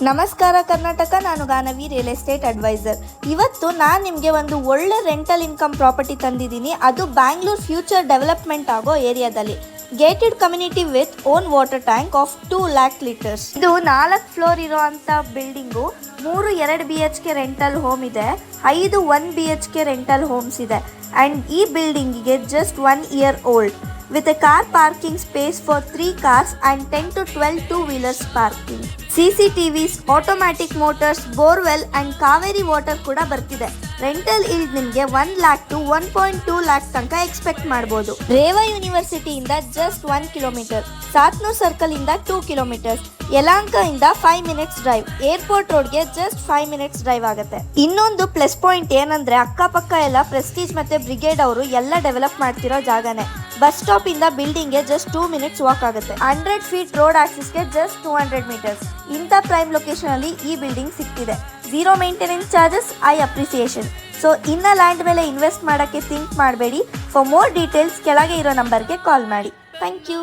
ನಮಸ್ಕಾರ ಕರ್ನಾಟಕ, ನಾನು Ganavi real estate adviser. ಇವತ್ತು ನಾನು ನಿಮಗೆ ಒಂದು ಒಳ್ಳೆ ರೆಂಟಲ್ ಇನ್ಕಮ್ ಪ್ರಾಪರ್ಟಿ ತಂದಿದ್ದೀನಿ. ಅದು ಬ್ಯಾಂಗ್ಳೂರ್ ಫ್ಯೂಚರ್ ಡೆವಲಪ್ಮೆಂಟ್ ಆಗೋ ಏರಿಯಾದಲ್ಲಿ gated community with own water tank of 2 lakh litres. ಇದು 4 ಫ್ಲೋರ್ ಇರೋವಂಥ ಬಿಲ್ಡಿಂಗು. 3 2 BHK ರೆಂಟಲ್ ಹೋಮ್ ಇದೆ, 5 1 BHK ರೆಂಟಲ್ ಹೋಮ್ಸ್ ಇದೆ. ಆ್ಯಂಡ್ ಈ ಬಿಲ್ಡಿಂಗಿಗೆ just 1 year old with a car parking space for 3 cars and 10 to 12 two-wheelers parking. CCTVs, automatic motors, borewell and Kaveri water ಕೂಡ ಬರ್ತಿದೆ. Rental yield ನಿಮಗೆ 1 lakh to 1.2 lakh ತನಕ expect ಮಾಡ್ಬೋದು. ರೇವಾ ಯೂನಿವರ್ಸಿಟಿಯಿಂದ just 1 kilometre, Sathnur circle ಇಂದ 2 kilometres, Yelahanka ಇಂದ 5 minutes drive, airport ರೋಡ್ಗೆ just 5 minutes drive ಆಗುತ್ತೆ. ಇನ್ನೊಂದು ಪ್ಲಸ್ ಪಾಯಿಂಟ್ ಏನಂದ್ರೆ ಅಕ್ಕಪಕ್ಕ ಎಲ್ಲ ಪ್ರೆಸ್ಟೀಜ್ ಮತ್ತೆ ಬ್ರಿಗೇಡ್ ಅವರು ಎಲ್ಲ ಡೆವಲಪ್ ಮಾಡ್ತಿರೋ ಜಾಗನೇ. ಬಸ್ ಸ್ಟಾಪ್ ಇಂದ ಬಿಲ್ಡಿಂಗ್ ಗೆ ಜಸ್ಟ್ 2 minutes ವಾಕ್ ಆಗುತ್ತೆ. 100 feet ರೋಡ್ ಆಕ್ಸಿಸ್ ಗೆ ಜಸ್ಟ್ 200 meters. ಇಂಥ ಪ್ರೈಮ್ ಲೊಕೇಶನ್ ಅಲ್ಲಿ ಈ ಬಿಲ್ಡಿಂಗ್ ಸಿಗ್ತಿದೆ. 0 ಮೇಂಟೆನೆನ್ಸ್ ಚಾರ್ಜಸ್, ಐ ಅಪ್ರಿಸಿಯೇಷನ್. ಸೊ ಇನ್ನ ಲ್ಯಾಂಡ್ ಮೇಲೆ ಇನ್ವೆಸ್ಟ್ ಮಾಡೋಕ್ಕೆ ಥಿಂಕ್ ಮಾಡಬೇಡಿ. ಫಾರ್ ಮೋರ್ ಡೀಟೇಲ್ಸ್ ಕೆಳಗೆ ಇರೋ ನಂಬರ್ಗೆ ಕಾಲ್ ಮಾಡಿ. Thank you.